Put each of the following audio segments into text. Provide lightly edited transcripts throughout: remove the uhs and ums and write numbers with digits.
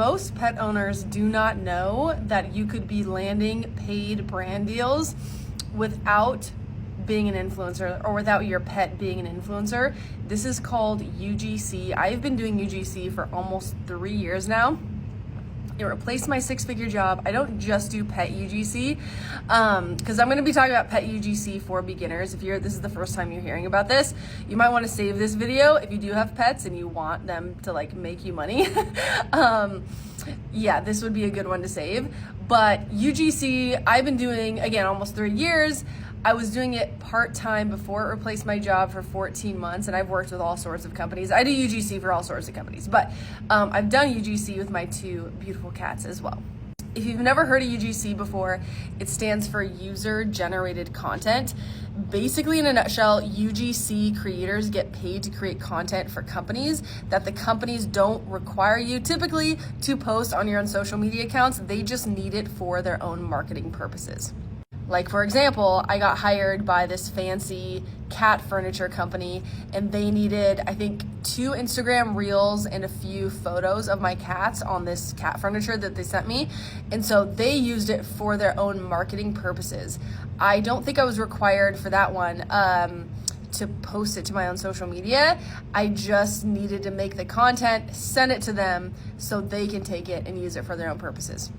most pet owners do not know that you could be landing paid brand deals without being an influencer or without your pet being an influencer. This is called UGC. I've been doing UGC for almost 3 years now. It replaced my 6-figure job. I don't just do pet UGC because I'm going to be talking about pet UGC for beginners. If this is the first time you're hearing about this, you might want to save this video if you do have pets and you want them to like make you money. Yeah, this would be a good one to save. But UGC, I've been doing, again, almost 3 years. I was doing it part-time before it replaced my job for 14 months, and I've worked with all sorts of companies. I do UGC for all sorts of companies, but I've done UGC with my 2 beautiful cats as well. If you've never heard of UGC before, it stands for user-generated content. Basically, in a nutshell, UGC creators get paid to create content for companies that the companies don't require you typically to post on your own social media accounts. They just need it for their own marketing purposes. Like, for example, I got hired by this fancy cat furniture company, and they needed, I think, 2 Instagram reels and a few photos of my cats on this cat furniture that they sent me. And so they used it for their own marketing purposes. I don't think I was required for that one to post it to my own social media. I just needed to make the content, send it to them so they can take it and use it for their own purposes.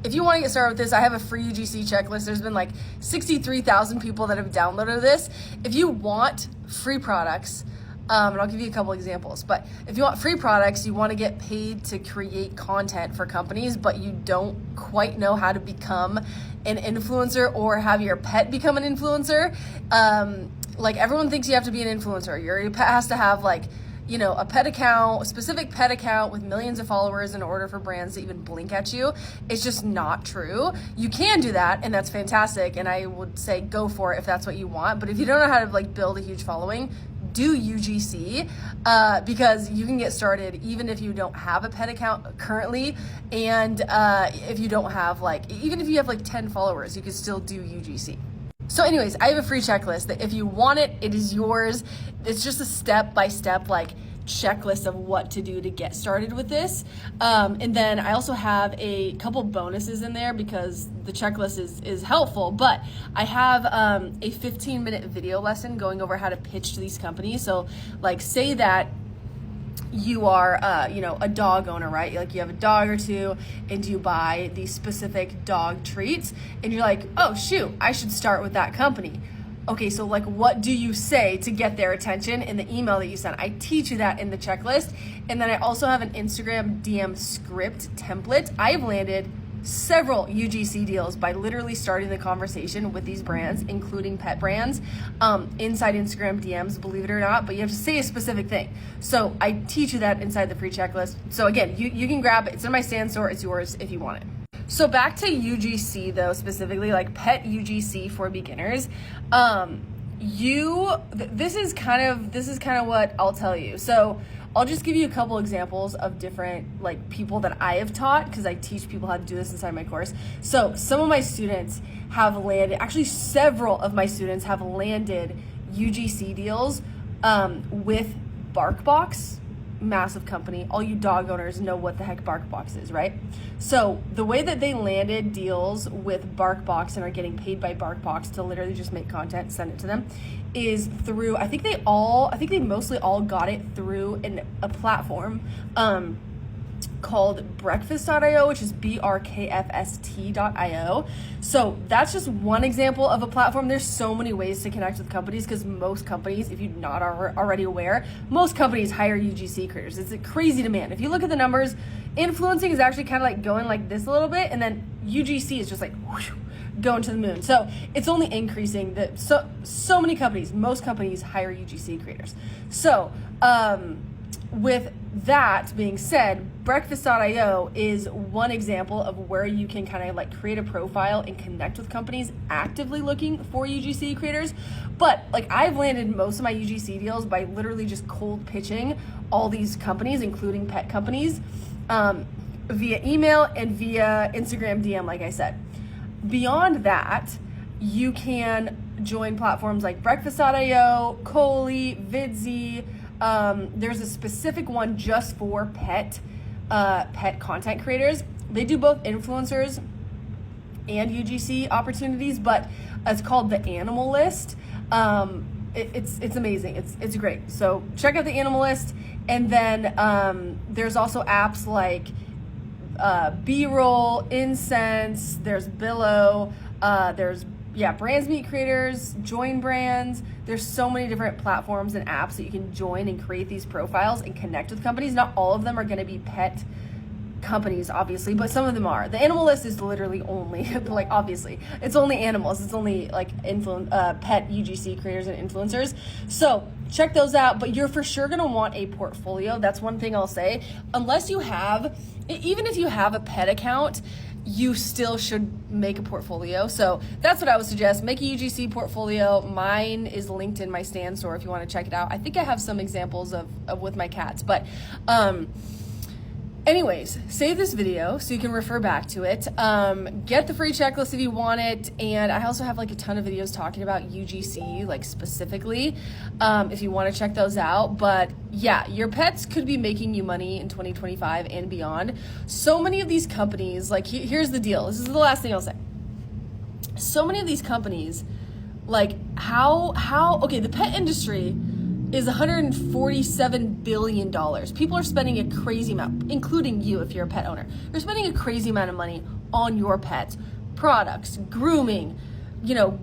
If you want to get started with this, I have a free UGC checklist. There's been like 63,000 people that have downloaded this. If you want free products, and I'll give you a couple examples, but if you want free products, you want to get paid to create content for companies, but you don't quite know how to become an influencer or have your pet become an influencer. Like, everyone thinks you have to be an influencer. Your pet has to have like, you know, a pet account, a specific pet account with millions of followers in order for brands to even blink at you. It's just not true. You can do that, and that's fantastic, and I would say go for it if that's what you want. But if you don't know how to like build a huge following, do UGC because you can get started even if you don't have a pet account currently, and if you don't have even if you have 10 followers, you can still do UGC. So anyways, I have a free checklist that if you want it, it is yours. It's just a step-by-step checklist of what to do to get started with this. And then I also have a couple bonuses in there because the checklist is helpful, but I have a 15-minute video lesson going over how to pitch to these companies. So say that you are, a dog owner, right? You have a dog or 2 and you buy these specific dog treats and you're like, oh shoot, I should start with that company. Okay, so what do you say to get their attention in the email that you send? I teach you that in the checklist. And then I also have an Instagram DM script template. I've landed several UGC deals by literally starting the conversation with these brands, including pet brands, inside Instagram DMs, believe it or not, but you have to say a specific thing. So I teach you that inside the free checklist. So again, you can grab it. It's in my Stand store. It's yours if you want it. So back to UGC though, specifically pet UGC for beginners. This is kind of what I'll tell you. So I'll just give you a couple examples of different people that I have taught because I teach people how to do this inside my course. So some of my students have landed, actually several of my students have landed UGC deals with BarkBox, massive company. All you dog owners know what the heck BarkBox is, right? So the way that they landed deals with BarkBox and are getting paid by BarkBox to literally just make content, send it to them, is through, I think they mostly all got it through a platform called Breakfast.io, which is BRKFST.io. So that's just one example of a platform. There's so many ways to connect with companies because most companies, if you're not already aware, most companies hire UGC creators. It's a crazy demand. If you look at the numbers, influencing is actually kind of going like this a little bit, and then UGC is just whoosh, going to the moon. So it's only increasing. So many companies, most companies hire UGC creators. So with that being said, Breakfast.io is one example of where you can kind of create a profile and connect with companies actively looking for UGC creators. But I've landed most of my UGC deals by literally just cold pitching all these companies, including pet companies, via email and via Instagram DM, like I said. Beyond that, you can join platforms like Breakfast.io, Coley, Vidsy. There's a specific one just for pet pet content creators. They do both influencers and UGC opportunities, but it's called the Animal List. It's amazing. It's great. So check out the Animal List, and then there's also apps like B-Roll, Incense. There's Billow. There's Brands Meet Creators, Join Brands. There's so many different platforms and apps that you can join and create these profiles and connect with companies. Not all of them are going to be pet companies, obviously, but some of them are. The Animal List is literally only like, obviously it's only animals. It's only like pet UGC creators and influencers. So check those out, but you're for sure going to want a portfolio. That's one thing I'll say. Unless you have, even if you have a pet account, you still should make a portfolio. So that's what I would suggest. Make a UGC portfolio. Mine is linked in my Stan store if you want to check it out. I think I have some examples of with my cats, but anyways, save this video so you can refer back to it. Get the free checklist if you want it. And I also have like a ton of videos talking about UGC, like specifically, if you want to check those out. But yeah, your pets could be making you money in 2025 and beyond. So many of these companies, like here's the deal. This is the last thing I'll say. So many of these companies, like okay, the pet industry is $147 billion. People are spending a crazy amount, including you if you're a pet owner. You're spending a crazy amount of money on your pets, products, grooming,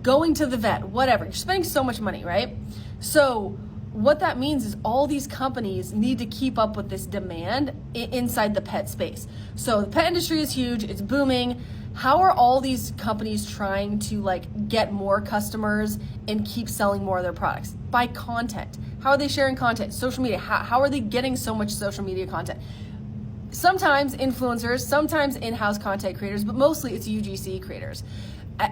going to the vet, whatever. You're spending so much money, right? So what that means is all these companies need to keep up with this demand inside the pet space. So the pet industry is huge, it's booming. How are all these companies trying to like get more customers and keep selling more of their products? By content. How are they sharing content? Social media. How are they getting so much social media content? Sometimes influencers, sometimes in-house content creators, but mostly it's UGC creators.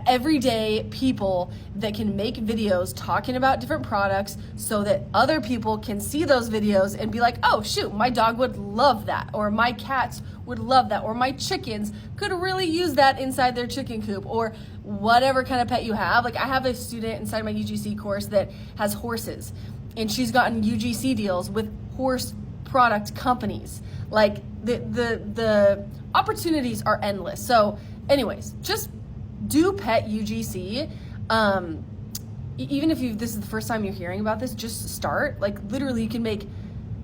Everyday people that can make videos talking about different products so that other people can see those videos and be like, oh shoot, my dog would love that, or my cats would love that, or my chickens could really use that inside their chicken coop, or whatever kind of pet you have. Like I have a student inside my UGC course that has horses, and she's gotten UGC deals with horse product companies. Like the opportunities are endless. So anyways, just do pet UGC. Even if this is the first time you're hearing about this, just start. Like literally you can make,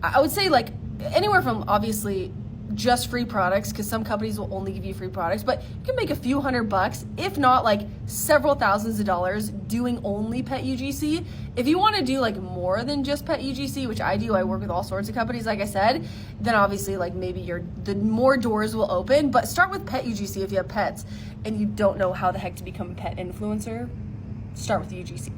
I would say like anywhere from obviously just free products, because some companies will only give you free products, but you can make a few $100, if not like several thousands of dollars doing only pet UGC. If you want to do like more than just pet UGC, which I do, I work with all sorts of companies, like I said, then obviously like maybe the more doors will open. But start with pet UGC if you have pets and you don't know how the heck to become a pet influencer. Start with UGC.